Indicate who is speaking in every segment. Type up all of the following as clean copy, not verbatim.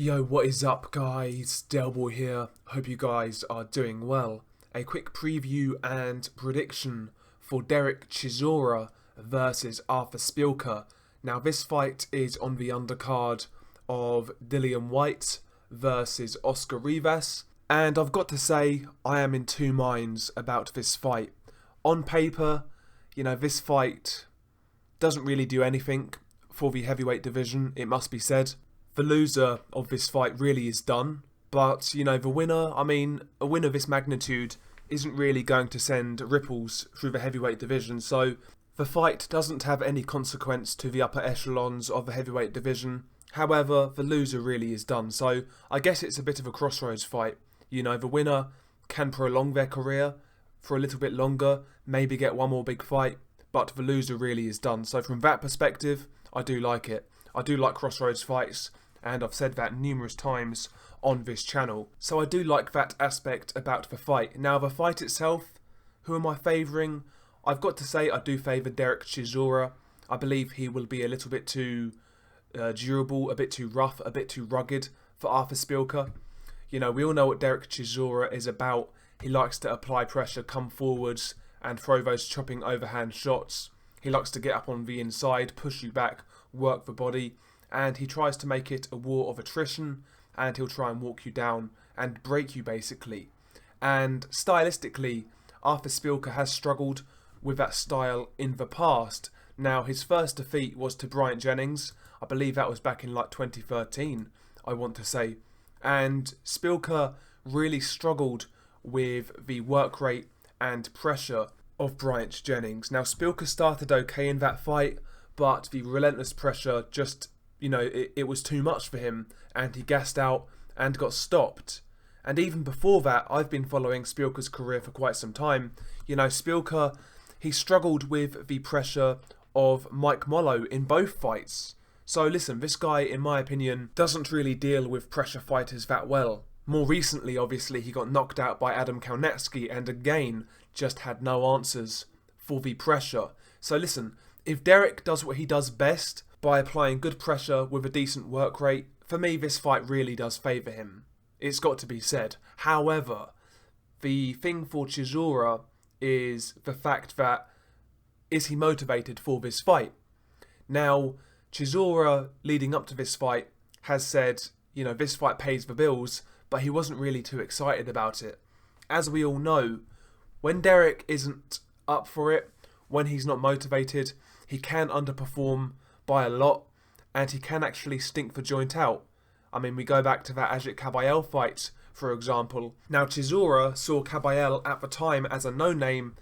Speaker 1: Yo, what is up guys? Delboy here. Hope you guys are doing well. A quick preview and prediction for Dereck Chisora versus Artur Szpilka. Now this fight is on the undercard of Dillian Whyte versus Oscar Rivas. And I've got to say, I am in two minds about this fight. On paper, this fight doesn't really do anything for the heavyweight division, it must be said. The loser of this fight really is done, but the winner, a win of this magnitude isn't really going to send ripples through the heavyweight division, so the fight doesn't have any consequence to the upper echelons of the heavyweight division. However, the loser really is done, so I guess it's a bit of a crossroads fight. The winner can prolong their career for a little bit longer, maybe get one more big fight, but the loser really is done. So from that perspective, I do like it. I do like crossroads fights, and I've said that numerous times on this channel. So I do like that aspect about the fight. Now the fight itself, who am I favouring? I've got to say I do favour Dereck Chisora. I believe he will be a little bit too durable, a bit too rough, a bit too rugged for Artur Szpilka. We all know what Dereck Chisora is about. He likes to apply pressure, come forwards and throw those chopping overhand shots. He likes to get up on the inside, push you back, work the body, and he tries to make it a war of attrition, and he'll try and walk you down and break you basically. And stylistically, Artur Szpilka has struggled with that style in the past. Now his first defeat was to Bryant Jennings. I believe that was back in like 2013, I want to say. And Szpilka really struggled with the work rate and pressure of Bryant Jennings. Now Szpilka started okay in that fight, but the relentless pressure just, it was too much for him, and he gassed out and got stopped. And even before that, I've been following Szpilka's career for quite some time. Szpilka, he struggled with the pressure of Mike Mollo in both fights. So listen, this guy, in my opinion, doesn't really deal with pressure fighters that well. More recently, obviously, he got knocked out by Adam Kaunecki and again just had no answers for the pressure. So listen, if Dereck does what he does best by applying good pressure with a decent work rate, for me this fight really does favour him. It's got to be said. However, the thing for Chisora is the fact that, is he motivated for this fight? Now, Chisora, leading up to this fight, has said, this fight pays the bills, but he wasn't really too excited about it. As we all know, when Dereck isn't up for it, when he's not motivated, he can underperform by a lot, and he can actually stink the joint out. We go back to that Ajit Kabayel fight, for example. Now, Chisora saw Kabayel at the time as a no-name,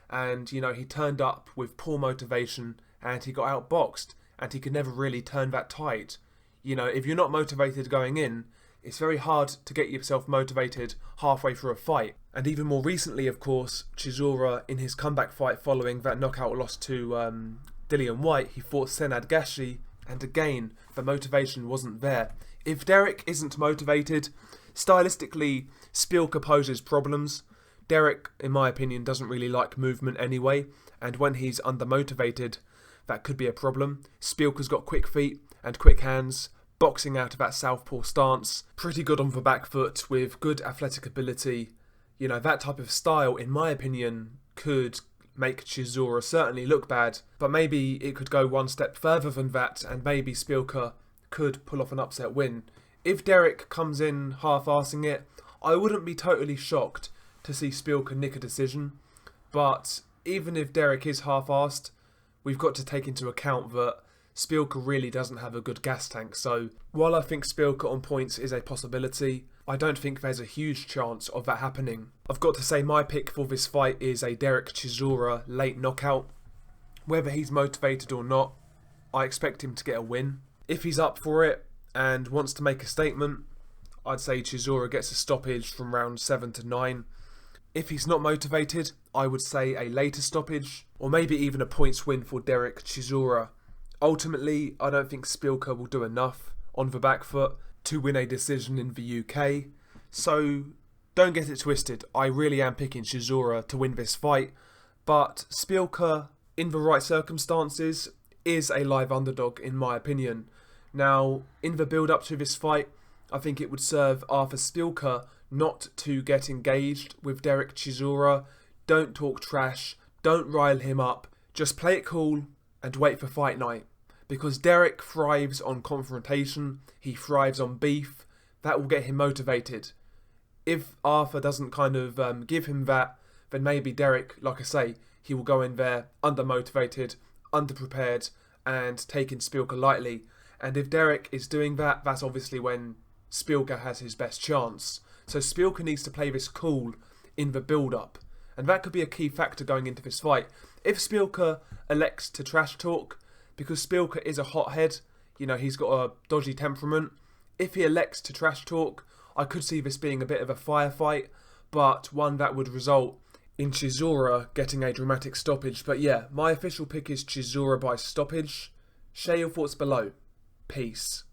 Speaker 1: and, he turned up with poor motivation, and he got outboxed, and he could never really turn that tide. If you're not motivated going in, it's very hard to get yourself motivated halfway through a fight. And even more recently, of course, Chisora, in his comeback fight following that knockout loss to Dillian Whyte, he fought Senad Gashi, and again, the motivation wasn't there. If Dereck isn't motivated, stylistically, Szpilka poses problems. Dereck, in my opinion, doesn't really like movement anyway, and when he's undermotivated, that could be a problem. Szpilka's got quick feet and quick hands, boxing out of that southpaw stance, pretty good on the back foot with good athletic ability. That type of style, in my opinion, could make Chisora certainly look bad, but maybe it could go one step further than that, and maybe Szpilka could pull off an upset win. If Dereck comes in half-arsing it, I wouldn't be totally shocked to see Szpilka nick a decision, but even if Dereck is half-arsed, we've got to take into account that Szpilka really doesn't have a good gas tank, so while I think Szpilka on points is a possibility, I don't think there's a huge chance of that happening. I've got to say my pick for this fight is a Dereck Chisora late knockout. Whether he's motivated or not, I expect him to get a win. If he's up for it and wants to make a statement, I'd say Chisora gets a stoppage from round 7 to 9. If he's not motivated, I would say a later stoppage, or maybe even a points win for Dereck Chisora. Ultimately, I don't think Szpilka will do enough on the back foot to win a decision in the UK. So don't get it twisted, I really am picking Chisora to win this fight, but Szpilka, in the right circumstances, is a live underdog in my opinion. Now, in the build up to this fight, I think it would serve Artur Szpilka not to get engaged with Dereck Chisora. Don't talk trash, don't rile him up, just play it cool and wait for fight night. Because Dereck thrives on confrontation, he thrives on beef, that will get him motivated. If Artur doesn't kind of give him that, then maybe Dereck, like I say, he will go in there undermotivated, underprepared, and taking Szpilka lightly. And if Dereck is doing that, that's obviously when Szpilka has his best chance. So Szpilka needs to play this cool in the build-up. And that could be a key factor going into this fight. If Szpilka elects to trash talk, because Szpilka is a hothead, you know, he's got a dodgy temperament. If he elects to trash talk, I could see this being a bit of a firefight, but one that would result in Chisora getting a dramatic stoppage. But yeah, my official pick is Chisora by stoppage. Share your thoughts below. Peace.